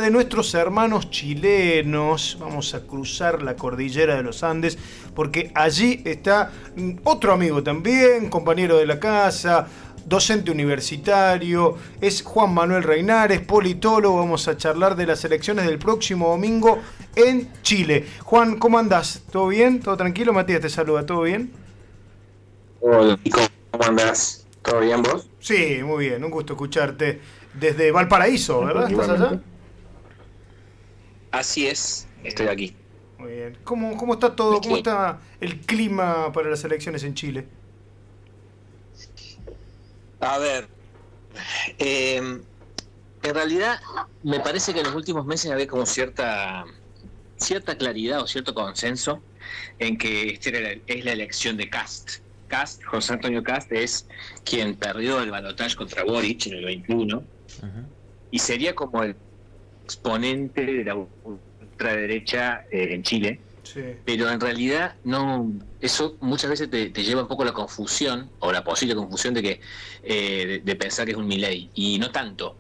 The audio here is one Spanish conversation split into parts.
de nuestros hermanos chilenos. Vamos a cruzar la cordillera de los Andes, porque allí está otro amigo también, compañero de la casa, docente universitario, es Juan Manuel Reinares, politólogo. Vamos a charlar de las elecciones del próximo domingo en Chile. Juan, ¿cómo andás? ¿Todo bien? ¿Todo tranquilo? Matías te saluda, ¿todo bien? Hola, ¿cómo andás? ¿Todo bien vos? Sí, muy bien, un gusto escucharte desde Valparaíso, ¿verdad? ¿Estás allá? Así es, estoy aquí. Muy bien. ¿Cómo está todo? ¿Cómo Sí. está el clima para las elecciones en Chile? A ver, en realidad me parece que en los últimos meses había como cierta claridad o cierto consenso en que es la elección de Kast. José Antonio Kast, es quien perdió el balotaje contra Boric en el 21 y sería como el exponente de la ultraderecha en Chile. Sí. Pero en realidad no, eso muchas veces te lleva un poco a la confusión, o la posible confusión de que de pensar que es un Milei, y no tanto.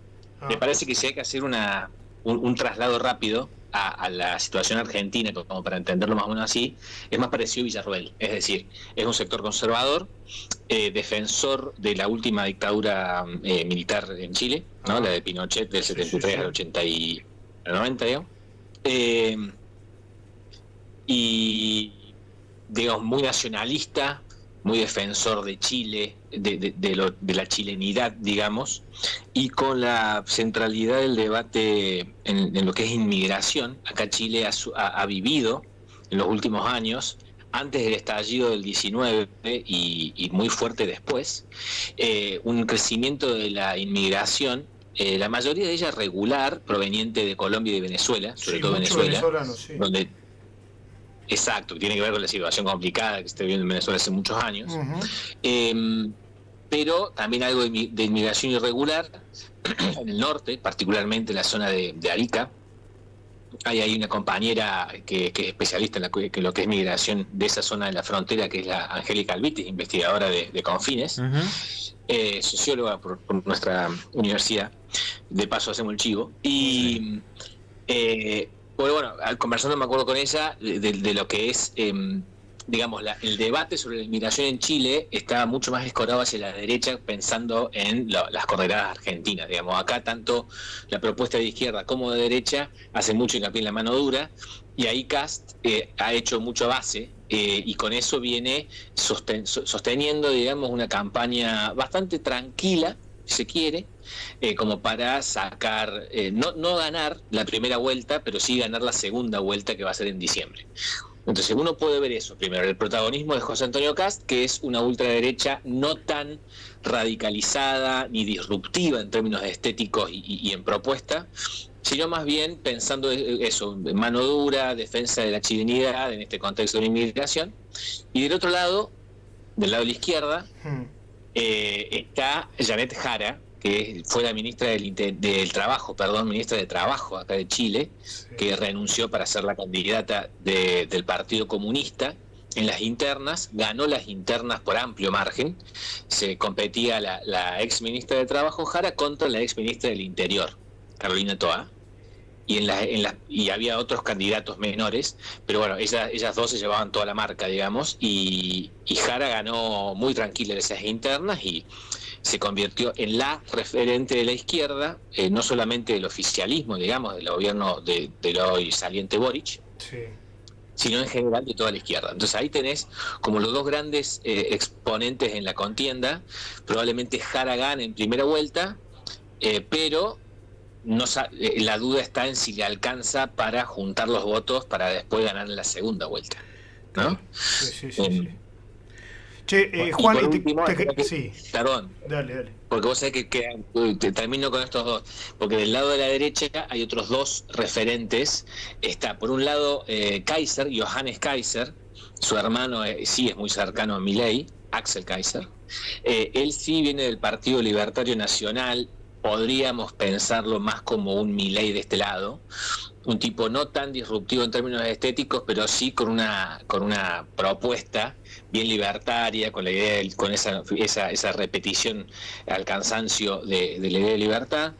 Me parece que si hay que hacer un traslado rápido a la situación argentina, como para entenderlo más o menos así, es más parecido a Villarroel. Es decir, es un sector conservador, defensor de la última dictadura militar en Chile, ¿no? La de Pinochet del 73 al 80 y al 90, digamos. Y digamos muy nacionalista, muy defensor de Chile, de la chilenidad, digamos, y con la centralidad del debate en lo que es inmigración. Acá Chile ha vivido en los últimos años, antes del estallido del 19 y muy fuerte después, un crecimiento de la inmigración, la mayoría de ella regular, proveniente de Colombia y de Venezuela, sobre todo Venezuela, Sí. donde exacto, tiene que ver con la situación complicada que se está viviendo en Venezuela hace muchos años. Pero también algo de inmigración irregular en el norte, particularmente en la zona de Arica. Hay una compañera que es especialista en lo que es migración de esa zona de la frontera, que es la Angélica Albitis, investigadora de Confines, socióloga por nuestra universidad. De paso hacemos el chivo. Y bueno, conversando me acuerdo con ella de lo que es, digamos, el debate sobre la inmigración en Chile estaba mucho más escorado hacia la derecha, pensando en las coordenadas argentinas. Digamos, acá tanto la propuesta de izquierda como de derecha hace mucho hincapié en la mano dura, y ahí Kast ha hecho mucha base, y con eso viene sosteniendo, digamos, una campaña bastante tranquila, si se quiere, como para sacar, no ganar la primera vuelta, pero sí ganar la segunda vuelta, que va a ser en diciembre. Entonces uno puede ver eso, primero, el protagonismo de José Antonio Kast, que es una ultraderecha no tan radicalizada ni disruptiva en términos estéticos y en propuesta, sino más bien pensando eso, mano dura, defensa de la chilenidad en este contexto de la inmigración. Y del otro lado, del lado de la izquierda, está Janet Jara, que fue la ministra del Trabajo, ministra de Trabajo acá de Chile, que renunció para ser la candidata del Partido Comunista en las internas, ganó las internas por amplio margen. Se competía la ex ministra de Trabajo Jara contra la ex ministra del Interior, Carolina Toa, y había otros candidatos menores, pero bueno, ellas dos se llevaban toda la marca, digamos, y Jara ganó muy tranquila en esas internas y se convirtió en la referente de la izquierda, no solamente del oficialismo, digamos, del gobierno del hoy saliente Boric, sino en general de toda la izquierda. Entonces ahí tenés como los dos grandes exponentes en la contienda. Probablemente Jara gane en primera vuelta, pero la duda está en si le alcanza para juntar los votos para después ganar en la segunda vuelta, ¿no? Sí. Che, Juan, y por último, sí. Perdón. Dale. Porque vos sabés que te termino con estos dos, porque del lado de la derecha hay otros dos referentes. Está por un lado Kaiser, Johannes Kaiser, su hermano sí es muy cercano a Milei, Axel Kaiser. Él sí viene del Partido Libertario Nacional, podríamos pensarlo más como un Milei de este lado, un tipo no tan disruptivo en términos estéticos, pero sí con una propuesta bien libertaria, con la idea con esa repetición al cansancio de la idea de libertad.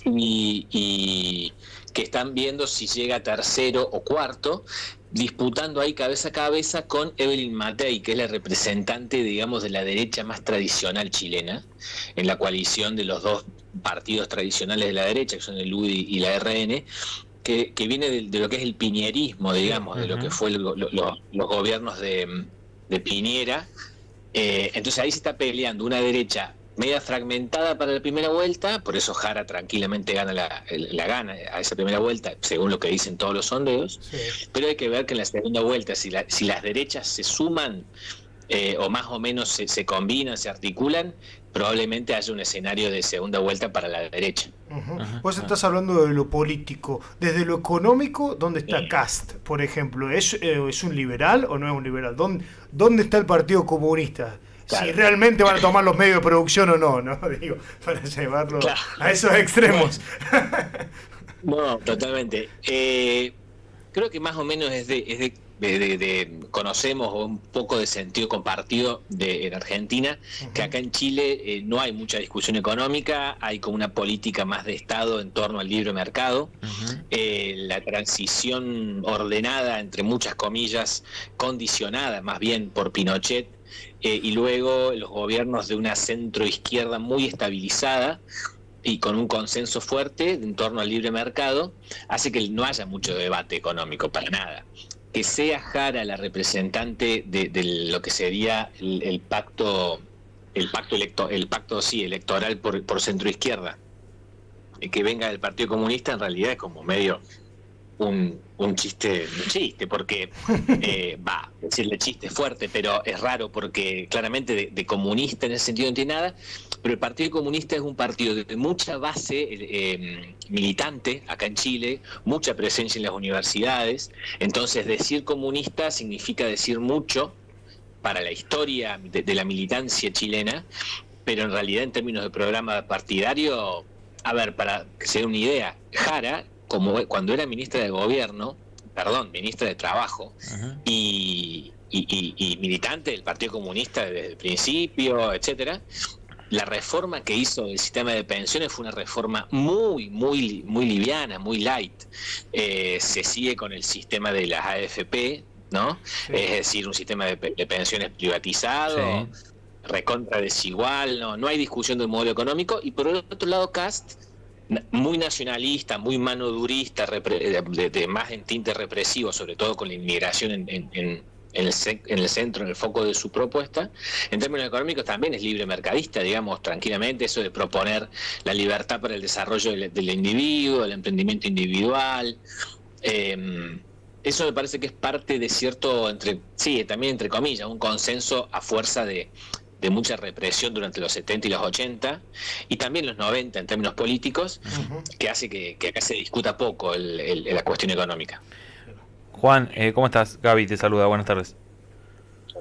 y que están viendo si llega tercero o cuarto, disputando ahí cabeza a cabeza con Evelyn Matei, que es la representante, digamos, de la derecha más tradicional chilena, en la coalición de los dos partidos tradicionales de la derecha, que son el UDI y la RN, que viene de lo que es el piñerismo, digamos, de lo que fue los gobiernos de Piñera. Entonces ahí se está peleando una derecha media fragmentada para la primera vuelta, por eso Jara tranquilamente gana la gana a esa primera vuelta, según lo que dicen todos los sondeos. Sí. Pero hay que ver que en la segunda vuelta, si las derechas se suman o más o menos se combinan, se articulan, probablemente haya un escenario de segunda vuelta para la derecha. Vos estás hablando de lo político. Desde lo económico, ¿dónde está Kast, por ejemplo? ¿Es un liberal o no es un liberal? ¿Dónde está el Partido Comunista? Claro. Si realmente van a tomar los medios de producción o no, ¿no? Digo, para llevarlo a esos extremos. No, totalmente. Creo que más o menos es de conocemos un poco de sentido compartido en Argentina, que acá en Chile no hay mucha discusión económica, hay como una política más de Estado en torno al libre mercado. La transición ordenada, entre muchas comillas, condicionada más bien por Pinochet, y luego los gobiernos de una centro-izquierda muy estabilizada y con un consenso fuerte en torno al libre mercado, hace que no haya mucho debate económico, para nada. Que sea Jara la representante de lo que sería el pacto electoral por centro-izquierda, que venga del Partido Comunista, en realidad es como medio un chiste, porque decirle chiste fuerte, pero es raro porque claramente de comunista en ese sentido no tiene nada, pero el Partido Comunista es un partido de mucha base militante acá en Chile, mucha presencia en las universidades, entonces decir comunista significa decir mucho para la historia de la militancia chilena, pero en realidad en términos de programa partidario, para que se dé una idea, Jara, como cuando era ministra ministra de Trabajo, y militante del Partido Comunista desde el principio, etcétera, la reforma que hizo del sistema de pensiones fue una reforma muy liviana, muy light. Se sigue con el sistema de las AFP, ¿no? Sí. Es decir, un sistema de pensiones privatizado, recontra desigual, no hay discusión del modelo económico, y por el otro lado Kast, muy nacionalista, muy manodurista, de más en tinte represivo, sobre todo con la inmigración en el centro, en el foco de su propuesta. En términos económicos también es libre mercadista, digamos, tranquilamente, eso de proponer la libertad para el desarrollo del individuo, el emprendimiento individual. Eso me parece que es parte de cierto, también entre comillas, un consenso a fuerza de mucha represión durante los 70 y los 80, y también los 90 en términos políticos, que hace que acá se discuta poco la cuestión económica. Juan, ¿cómo estás? Gaby te saluda, buenas tardes.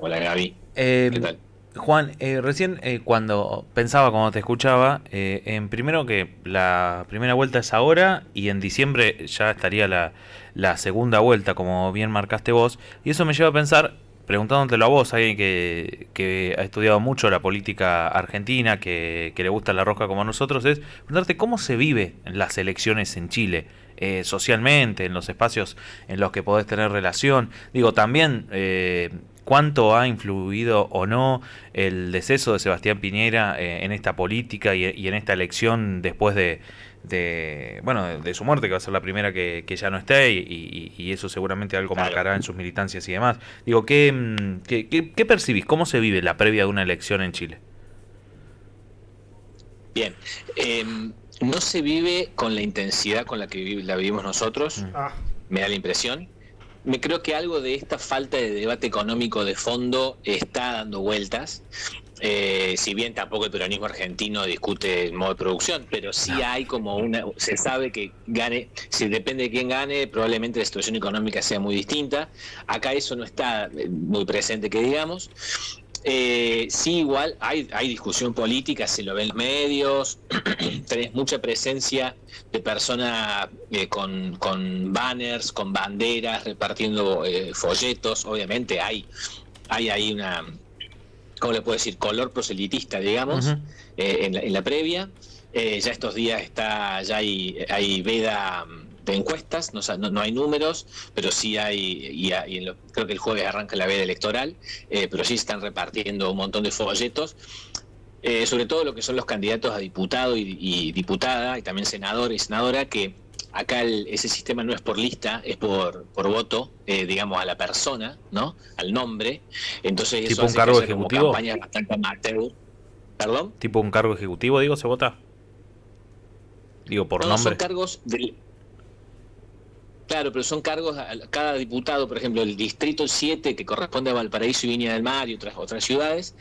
Hola Gaby, ¿qué tal? Juan, recién cuando te escuchaba, en primero que la primera vuelta es ahora y en diciembre ya estaría la segunda vuelta, como bien marcaste vos, y eso me lleva a pensar, preguntándotelo a vos, alguien que ha estudiado mucho la política argentina, que le gusta la rosca como a nosotros, es preguntarte cómo se vive las elecciones en Chile, socialmente, en los espacios en los que podés tener relación. Digo, también cuánto ha influido o no el deceso de Sebastián Piñera en esta política y en esta elección después de su muerte, que va a ser la primera que ya no esté, y eso seguramente algo marcará en sus militancias y demás. Digo, ¿qué percibís? ¿Cómo se vive la previa de una elección en Chile? Bien, no se vive con la intensidad con la que la vivimos nosotros, me da la impresión. Me creo que algo de esta falta de debate económico de fondo está dando vueltas. Si bien tampoco el peronismo argentino discute el modo de producción, pero sí hay como se sabe que gane, si depende de quién gane, probablemente la situación económica sea muy distinta. Acá eso no está muy presente, que digamos. Sí, igual hay discusión política, se lo ven en los medios, tenés mucha presencia de personas con banners, con banderas, repartiendo folletos. Obviamente hay ahí una, ¿cómo le puedo decir?, color proselitista, digamos, en la previa. Ya estos días ya hay veda de encuestas, no hay números, pero sí creo que el jueves arranca la veda electoral, pero sí se están repartiendo un montón de folletos, sobre todo lo que son los candidatos a diputado y diputada, y también senador y senadora, que acá ese sistema no es por lista, es por voto, digamos, a la persona, ¿no? Al nombre. Entonces ¿Tipo eso un hace cargo que haya como ejecutivo? campañas bastante amateur. ¿Perdón? ¿Tipo un cargo ejecutivo, digo, se vota? Digo, por No, nombre. son cargos Claro, pero son cargos cada diputado, por ejemplo, el distrito 7, que corresponde a Valparaíso y Viña del Mar y otras ciudades,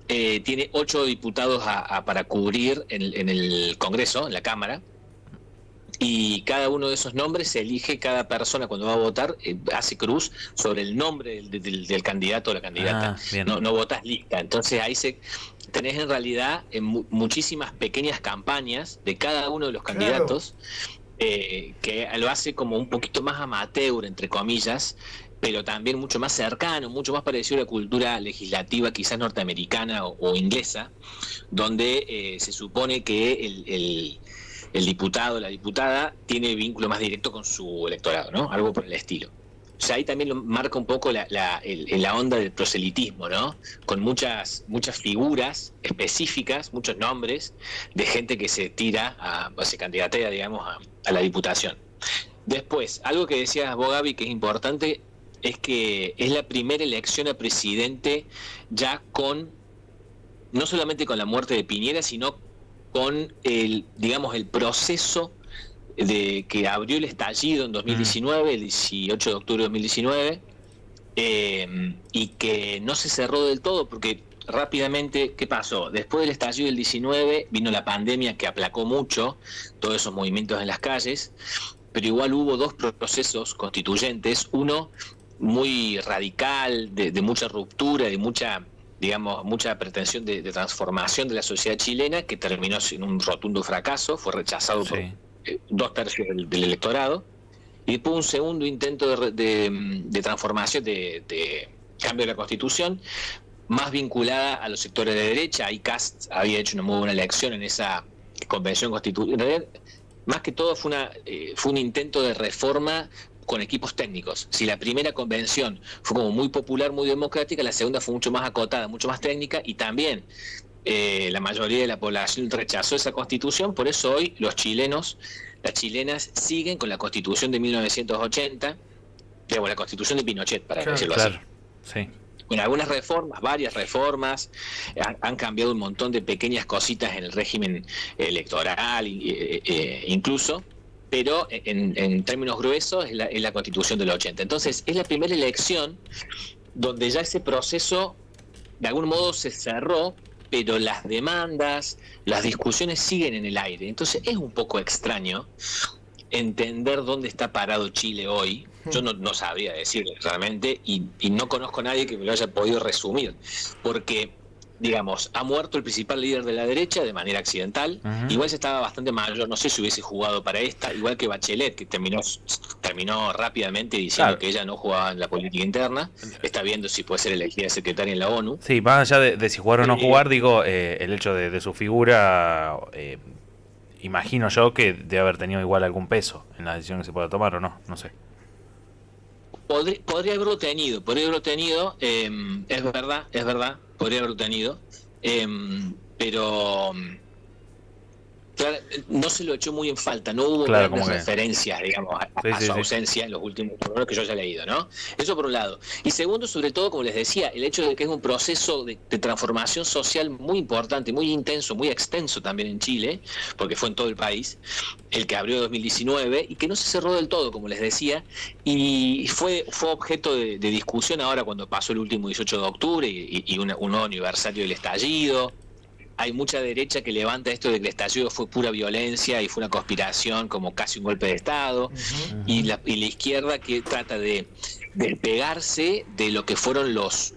tiene 8 diputados para cubrir en el Congreso, en la Cámara, y cada uno de esos nombres se elige, cada persona cuando va a votar hace cruz sobre el nombre del candidato o la candidata. Bien. No votas lista. Entonces ahí tenés en realidad muchísimas pequeñas campañas de cada uno de los candidatos, que lo hace como un poquito más amateur, entre comillas, pero también mucho más cercano, mucho más parecido a la cultura legislativa quizás norteamericana o inglesa, donde se supone que el diputado o la diputada tiene vínculo más directo con su electorado, ¿no? Algo por el estilo. O sea, ahí también lo marca un poco la onda del proselitismo, ¿no? Con muchas figuras específicas, muchos nombres de gente que se se candidatea, digamos, a la diputación. Después, algo que decías vos, Gaby, que es importante, es que es la primera elección a presidente ya no solamente con la muerte de Piñera, sino con el proceso de que abrió el estallido en 2019, el 18 de octubre de 2019, y que no se cerró del todo, porque rápidamente, ¿qué pasó? Después del estallido del 19 vino la pandemia que aplacó mucho todos esos movimientos en las calles, pero igual hubo 2 procesos constituyentes, uno muy radical, de mucha ruptura, de mucha pretensión de transformación de la sociedad chilena, que terminó en un rotundo fracaso, fue rechazado por 2/3 del electorado, y después un segundo intento de transformación, de cambio de la Constitución, más vinculada a los sectores de derecha. Ahí Kast había hecho una muy buena elección en esa convención constitucional. Más que todo fue un intento de reforma con equipos técnicos. Si la primera convención fue como muy popular, muy democrática, la segunda fue mucho más acotada, mucho más técnica, y también la mayoría de la población rechazó esa constitución. Por eso hoy las chilenas siguen con la constitución de 1980, digamos, la constitución de Pinochet, para decirlo así. Sí. Con algunas reformas, varias reformas, han cambiado un montón de pequeñas cositas en el régimen electoral, incluso, pero en términos gruesos es la constitución del 80. Entonces es la primera elección donde ya ese proceso de algún modo se cerró, pero las demandas, las discusiones siguen en el aire. Entonces es un poco extraño entender dónde está parado Chile hoy. Yo no sabría decirle realmente, y no conozco a nadie que me lo haya podido resumir, porque, digamos, ha muerto el principal líder de la derecha de manera accidental. Igual se estaba bastante mayor, no sé si hubiese jugado para esta, igual que Bachelet, que terminó rápidamente diciendo que ella no jugaba en la política interna, está viendo si puede ser elegida secretaria en la ONU. Sí, más allá de si jugar o no jugar, digo, el hecho de su figura, imagino yo que debe haber tenido igual algún peso en la decisión que se pueda tomar, o no sé. Podría haberlo tenido, es verdad, podría haberlo tenido, pero claro, no se lo echó muy en falta, no hubo grandes referencias, digamos, a su ausencia en los últimos números que yo haya leído, ¿no? Eso por un lado. Y segundo, sobre todo, como les decía, el hecho de que es un proceso de transformación social muy importante, muy intenso, muy extenso también en Chile, porque fue en todo el país, el que abrió 2019, y que no se cerró del todo, como les decía, y fue objeto de discusión ahora cuando pasó el último 18 de octubre y un nuevo aniversario del estallido. Hay mucha derecha que levanta esto de que el estallido fue pura violencia y fue una conspiración, como casi un golpe de Estado, y la izquierda que trata de despegarse de lo que fueron los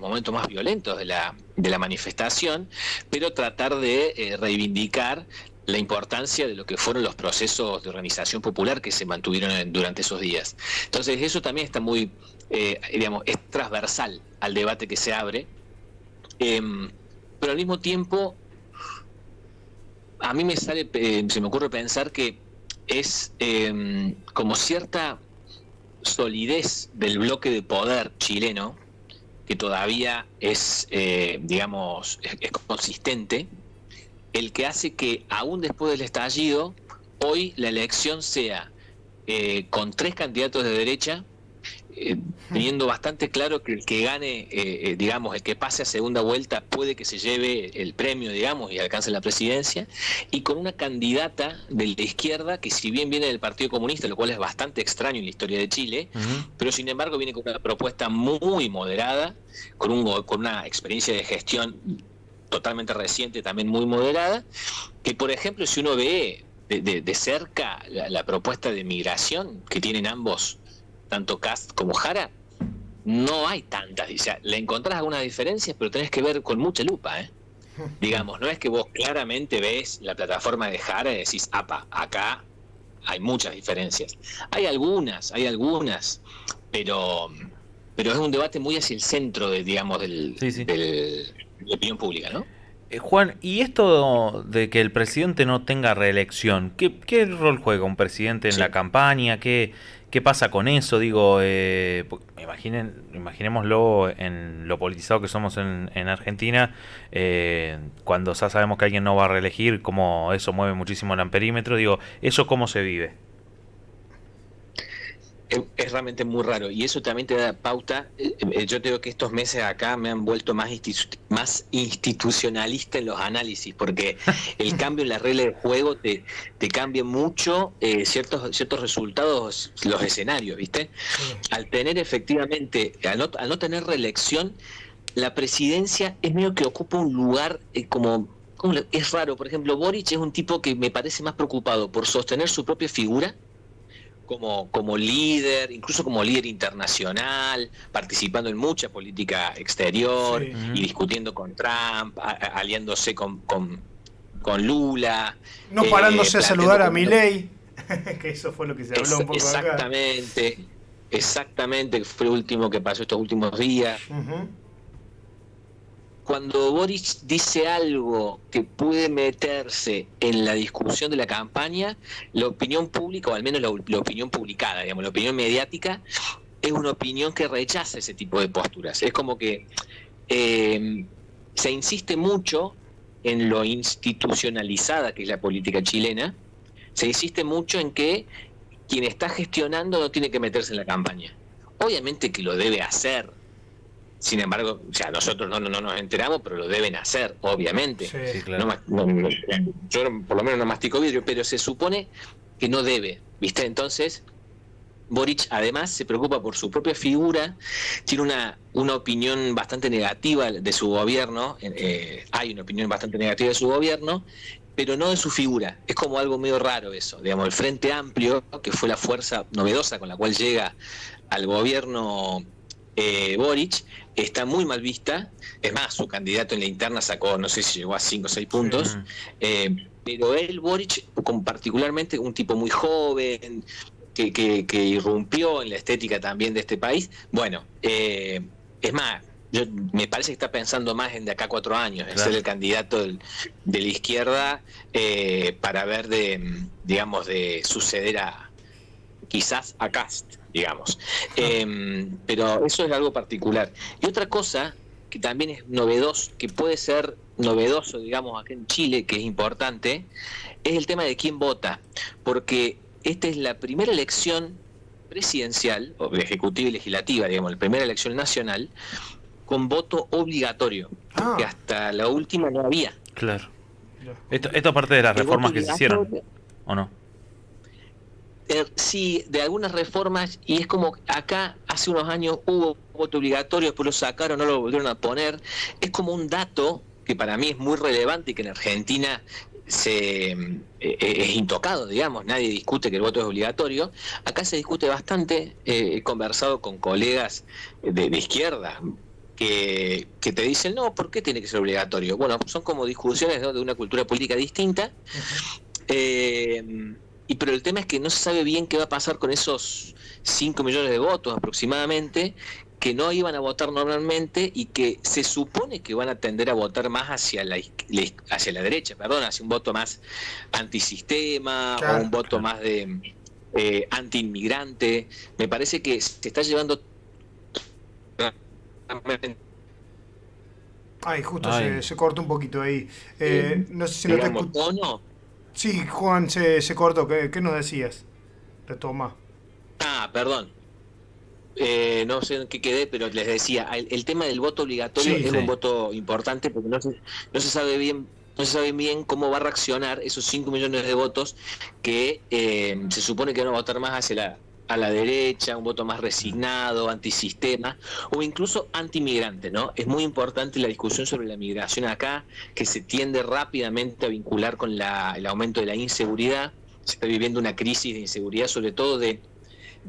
momentos más violentos de la manifestación, pero tratar de reivindicar la importancia de lo que fueron los procesos de organización popular que se mantuvieron durante esos días. Entonces eso también está muy, es transversal al debate que se abre. Pero al mismo tiempo a mí se me ocurre pensar que es como cierta solidez del bloque de poder chileno, que todavía es, digamos, es consistente, el que hace que aún después del estallido, hoy la elección sea con 3 candidatos de derecha, teniendo bastante claro que el que gane, digamos, el que pase a segunda vuelta puede que se lleve el premio, digamos, y alcance la presidencia, y con una candidata de la izquierda que, si bien viene del Partido Comunista, lo cual es bastante extraño en la historia de Chile, pero sin embargo viene con una propuesta muy moderada, con una experiencia de gestión totalmente reciente, también muy moderada, que, por ejemplo, si uno ve de cerca la propuesta de migración que tienen ambos, tanto Kast como Jara, no hay tantas. O sea, le encontrás algunas diferencias, pero tenés que ver con mucha lupa, Digamos, no es que vos claramente ves la plataforma de Jara y decís, apa, acá hay muchas diferencias. Hay algunas, pero es un debate muy hacia el centro de, digamos, de la opinión pública, ¿no? Juan, ¿y esto de que el presidente no tenga reelección? ¿Qué rol juega un presidente en la campaña? ¿Qué pasa con eso? Digo, imaginémoslo en lo politizado que somos en Argentina, cuando ya sabemos que alguien no va a reelegir, cómo eso mueve muchísimo el amperímetro. Digo, ¿eso cómo se vive? Es realmente muy raro, y eso también te da pauta. Yo te digo que estos meses acá me han vuelto más institucionalista en los análisis, porque el cambio en las reglas de juego te cambia mucho ciertos resultados, los escenarios, ¿viste? Al tener efectivamente, al no tener reelección, la presidencia es medio que ocupa un lugar es raro. Por ejemplo, Boric es un tipo que me parece más preocupado por sostener su propia figura como líder, incluso como líder internacional, participando en mucha política exterior y discutiendo con Trump, aliándose con Lula. No parándose a saludar a Milei, que eso fue lo que se habló un poco acá. Exactamente, fue lo último que pasó estos últimos días. Cuando Boric dice algo que puede meterse en la discusión de la campaña, la opinión pública, o al menos la opinión publicada, digamos, la opinión mediática, es una opinión que rechaza ese tipo de posturas. Es como que se insiste mucho en lo institucionalizada que es la política chilena, se insiste mucho en que quien está gestionando no tiene que meterse en la campaña. Obviamente que lo debe hacer. Sin embargo, o sea, nosotros no nos enteramos, pero lo deben hacer, obviamente. Sí, claro. Yo por lo menos no mastico vidrio, pero se supone que no debe, ¿viste? Entonces, Boric además se preocupa por su propia figura, tiene una opinión bastante negativa de su gobierno, hay una opinión bastante negativa de su gobierno, pero no de su figura. Es como algo medio raro eso. Digamos, el Frente Amplio, que fue la fuerza novedosa con la cual llega al gobierno Boric, está muy mal vista. Es más, su candidato en la interna sacó, no sé si llegó a 5 o 6 puntos, pero Boric, particularmente un tipo muy joven, que irrumpió en la estética también de este país. Bueno, es más, me parece que está pensando más en de acá a 4 años, en ser el candidato de la izquierda, para ver de suceder quizás a Kast, digamos. Pero eso es algo particular. Y otra cosa que también es novedoso, que puede ser novedoso, digamos, acá en Chile, que es importante, es el tema de quién vota, porque esta es la primera elección presidencial, o ejecutiva y legislativa, digamos, la primera elección nacional, con voto obligatorio, que hasta la última no había. Claro. Esto es parte de las reformas que se hicieron, ¿o no? Sí, de algunas reformas, y es como acá hace unos años hubo voto obligatorio, después lo sacaron, no lo volvieron a poner. Es como un dato que para mí es muy relevante y que en Argentina es intocado, digamos, nadie discute que el voto es obligatorio. Acá se discute bastante. He conversado con colegas de izquierda que te dicen, no, ¿por qué tiene que ser obligatorio? Bueno, son como discusiones, ¿no?, de una cultura política distinta. Pero el tema es que no se sabe bien qué va a pasar con esos 5 millones de votos aproximadamente, que no iban a votar normalmente y que se supone que van a tender a votar más hacia la derecha, hacia un voto más antisistema, claro, o un voto más de anti-inmigrante. Me parece que se está llevando... Ay, justo Ay. se cortó un poquito ahí. No sé si no te digamos, escuché. tono. Sí, Juan, se cortó. ¿Qué nos decías? Retoma. Perdón. No sé en qué quedé, pero les decía, el tema del voto obligatorio Sí, es sí. un voto importante porque no se sabe bien. No se sabe bien cómo va a reaccionar esos 5 millones de votos que se supone que van a votar más hacia a la derecha, un voto más resignado, antisistema o incluso antimigrante, ¿no? Es muy importante la discusión sobre la migración acá, que se tiende rápidamente a vincular con el aumento de la inseguridad. Se está viviendo una crisis de inseguridad, sobre todo de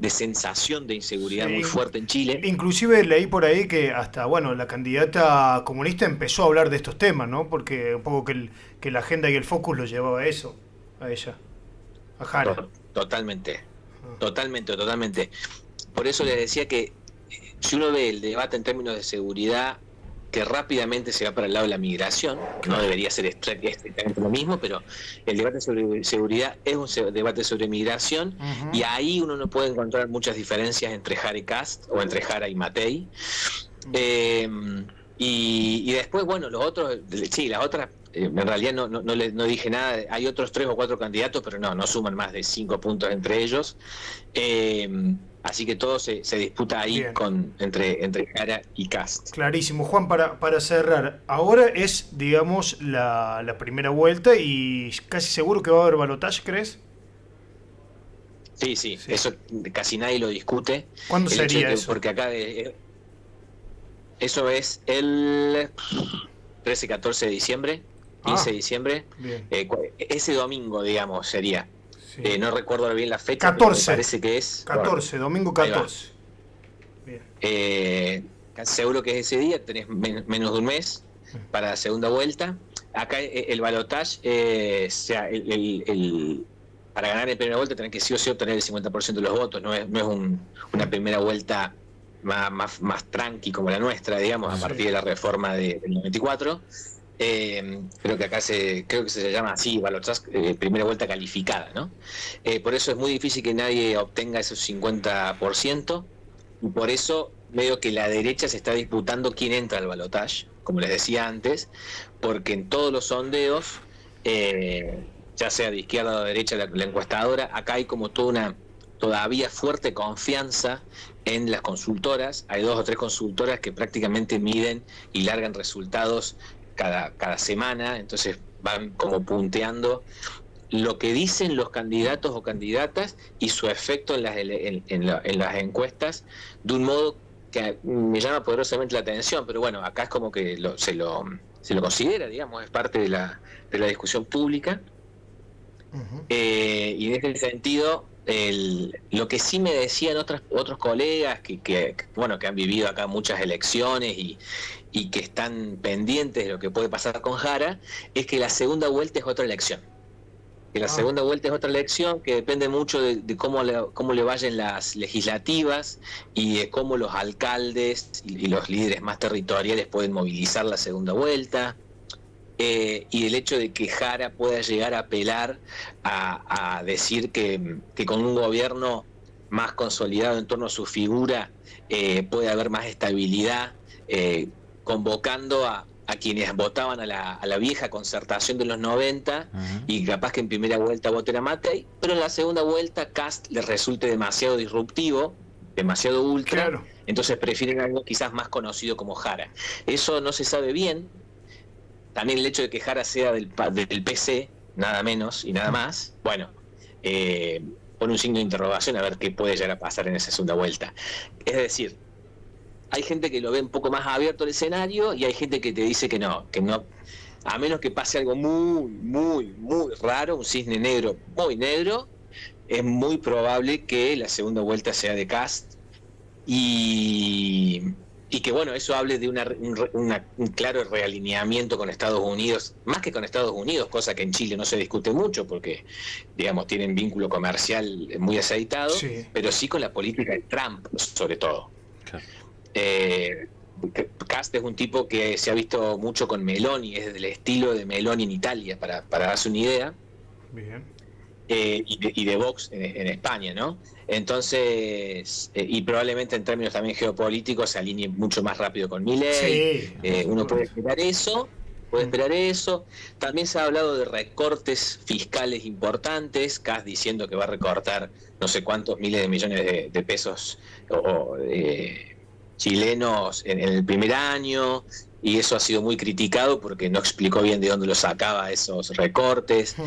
sensación de inseguridad muy fuerte en Chile. Inclusive leí por ahí que hasta, bueno, la candidata comunista empezó a hablar de estos temas, ¿no? Porque un poco que la agenda y el focus lo llevaba a eso, a ella, a Jara. Totalmente. Por eso les decía que si uno ve el debate en términos de seguridad, que rápidamente se va para el lado de la migración, que no debería ser estrictamente lo mismo, pero el debate sobre seguridad es un debate sobre migración, y ahí uno no puede encontrar muchas diferencias entre Jara y Kast, o entre Jara y Matei. Y después, bueno, los otros, sí, las otras, en realidad no dije nada. Hay otros 3 o 4 candidatos, pero no suman más de 5 puntos entre ellos. Así que todo se disputa ahí entre Jara y Kast. Clarísimo. Juan, para cerrar, ahora es, digamos, la primera vuelta y casi seguro que va a haber balotaje, ¿crees? Sí, eso casi nadie lo discute. ¿Cuándo sería eso? Porque acá eso es el 13-14 de diciembre, 15 de diciembre. Bien. Ese domingo, digamos, sería. Sí. No recuerdo bien la fecha, 14. pero me parece que es... 14, bueno, domingo 14. Bien. Seguro que es ese día, tenés menos de un mes para la segunda vuelta. Acá el balotaje, para ganar en primera vuelta tenés que sí o sí obtener el 50% de los votos. No es una primera vuelta más tranqui como la nuestra, digamos, a partir de la reforma del 94. Creo que acá creo que se llama así, balotaje, primera vuelta calificada, ¿no? Por eso es muy difícil que nadie obtenga esos 50%, y por eso veo que la derecha se está disputando quién entra al balotaje, como les decía antes, porque en todos los sondeos, ya sea de izquierda o de derecha la encuestadora, acá hay como toda una todavía fuerte confianza en las consultoras. Hay 2 o 3 consultoras que prácticamente miden y largan resultados cada semana, entonces van como punteando lo que dicen los candidatos o candidatas y su efecto en las encuestas, de un modo que me llama poderosamente la atención. Pero bueno, acá es como que se lo considera, digamos, es parte de la discusión pública. Y en ese sentido, lo que sí me decían otros colegas que han vivido acá muchas elecciones y que están pendientes de lo que puede pasar con Jara, es que la segunda vuelta es otra elección. Que la segunda vuelta es otra elección que depende mucho de cómo le vayan las legislativas y de cómo los alcaldes y los líderes más territoriales pueden movilizar la segunda vuelta. Y el hecho de que Jara pueda llegar a apelar a decir que con un gobierno más consolidado en torno a su figura puede haber más estabilidad, convocando a quienes votaban a la vieja concertación de los 90 y capaz que en primera vuelta voten a Matei, pero en la segunda vuelta Kast les resulte demasiado disruptivo, demasiado ultra, claro. Entonces prefieren algo quizás más conocido como Jara. Eso no se sabe bien. También el hecho de que Jara sea del PC, nada menos y nada más, bueno, pone un signo de interrogación a ver qué puede llegar a pasar en esa segunda vuelta. Es decir, hay gente que lo ve un poco más abierto el escenario y hay gente que te dice que no, a menos que pase algo muy, muy, muy raro, un cisne negro muy negro, es muy probable que la segunda vuelta sea de Kast y que bueno, eso hable de un claro realineamiento con Estados Unidos, más que con Estados Unidos, cosa que en Chile no se discute mucho porque, digamos, tienen vínculo comercial muy aceitado, sí, pero sí con la política de Trump, sobre todo. Claro. Cast es un tipo que se ha visto mucho con Meloni, es del estilo de Meloni en Italia, para darse una idea. Bien. Y de Vox en España, ¿no? Entonces, y probablemente en términos también geopolíticos se alinee mucho más rápido con Milei. Sí. Uno puede esperar eso. También se ha hablado de recortes fiscales importantes, Cast diciendo que va a recortar no sé cuántos miles de millones de pesos chilenos en el primer año, y eso ha sido muy criticado porque no explicó bien de dónde lo sacaba esos recortes.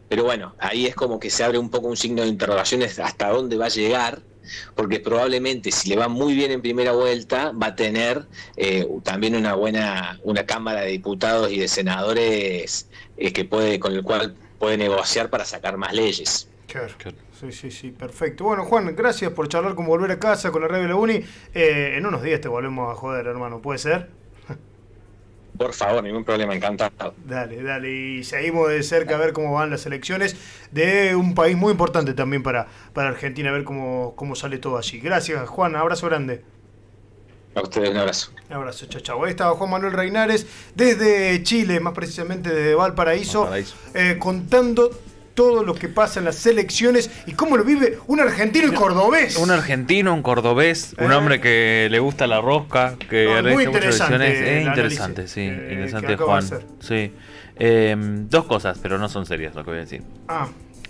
Pero bueno, ahí es como que se abre un poco un signo de interrogaciones hasta dónde va a llegar, porque probablemente si le va muy bien en primera vuelta va a tener también una cámara de diputados y de senadores con el cual puede negociar para sacar más leyes. Claro. Sí, perfecto. Bueno, Juan, gracias por charlar con Volver a Casa, con la Radio La Uni. En unos días te volvemos a joder, hermano, ¿puede ser? Por favor, ningún problema, encantado. Dale, y seguimos de cerca a ver cómo van las elecciones de un país muy importante también para Argentina, a ver cómo sale todo allí. Gracias, Juan, abrazo grande. A ustedes un abrazo. Un abrazo, chao. Ahí estaba Juan Manuel Reinares desde Chile, más precisamente desde Valparaíso. Contando todo lo que pasa en las elecciones y cómo lo vive un argentino y cordobés. Un argentino, un cordobés, un hombre que le gusta la rosca, que muy interesante, interesante. Interesante, sí, interesante, Juan. Sí. Dos cosas, pero no son serias lo que voy a decir.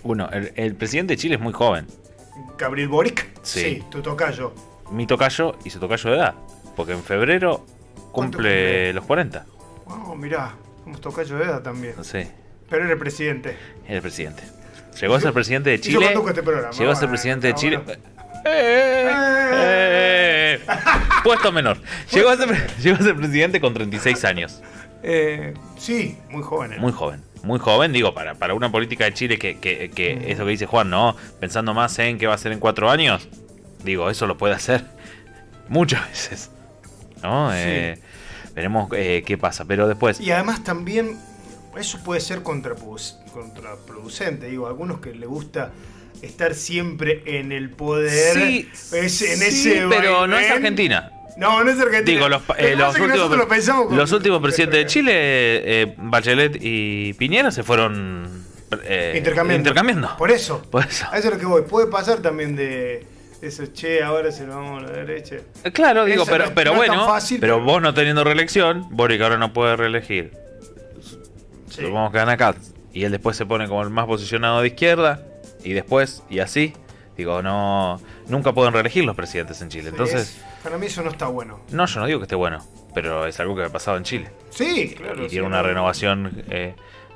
Uno, el presidente de Chile es muy joven. Gabriel Boric. Sí, tu tocayo. Mi tocayo y su tocayo de edad, porque en febrero cumple los 40. Mirá, somos tocayo de edad también. Sí. Pero era el presidente. Era el presidente. Llegó a ser presidente de Chile. Yo conduzco este programa. Llegó a ser presidente de Chile. Puesto menor. Llegó a ser presidente con 36 años. Sí, muy joven. Muy joven, digo, para una política de Chile que eso que dice Juan, ¿no? Pensando más en qué va a hacer en 4 años. Digo, eso lo puede hacer muchas veces, ¿no? Sí. Veremos qué pasa, pero después... Y además también... Eso puede ser contraproducente, digo, a algunos que les gusta estar siempre en el poder. Sí, ese pero no es Argentina. No es Argentina. Digo, los últimos presidentes de Chile, Bachelet y Piñera, se fueron intercambiando. Por eso. A eso es lo que voy. Puede pasar también de eso, ahora se lo vamos a la derecha. Claro, digo, pero no bueno, es tan fácil, pero vos no teniendo reelección, Boric ahora no puede reelegir. Sí. Supongamos que gana Katz y él después se pone como el más posicionado de izquierda y después y así, digo, nunca pueden reelegir los presidentes en Chile. Entonces, para mí eso no está bueno. No, yo no digo que esté bueno, pero es algo que ha pasado en Chile. Sí, claro. Y tiene una renovación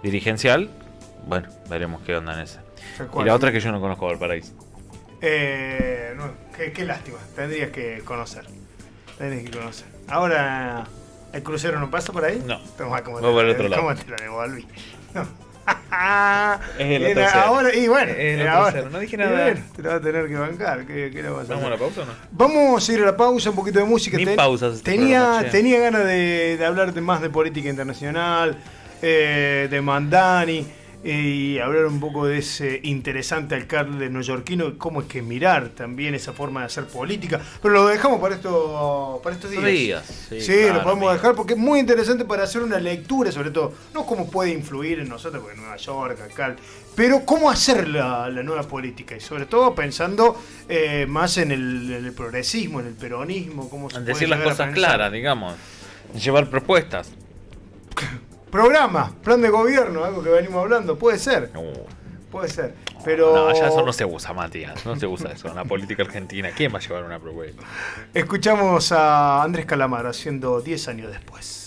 dirigencial. Bueno, veremos qué onda en esa. Y la otra es que yo no conozco Valparaíso. Qué lástima, tendrías que conocer. Ahora... ¿El crucero no pasa por ahí? No. Vamos por el otro lado. ¿Cómo te lo devolví? No. Es el tercero. Ahora, y bueno, ahora, no dije nada. Te lo vas a tener que bancar. ¿Qué le vas a hacer? ¿Vamos a la pausa o no? Vamos a ir a la pausa, un poquito de música. Pausas. Tenía ganas de hablar más de política internacional, de Mandani, y hablar un poco de ese interesante alcalde neoyorquino y cómo es que mirar también esa forma de hacer política. Pero lo dejamos para estos días. Sí, claro, lo podemos dejar porque es muy interesante para hacer una lectura, sobre todo, no cómo puede influir en nosotros, porque en Nueva York, acá, pero cómo hacer la nueva política y sobre todo pensando más en el progresismo, en el peronismo, cómo se decir las cosas claras, digamos, llevar propuestas. Programa, plan de gobierno, algo que venimos hablando, puede ser. Puede ser, pero... No, ya eso no se usa, Matías, no se usa eso en la política argentina. ¿Quién va a llevar una propuesta? Escuchamos a Andrés Calamaro haciendo 10 años después.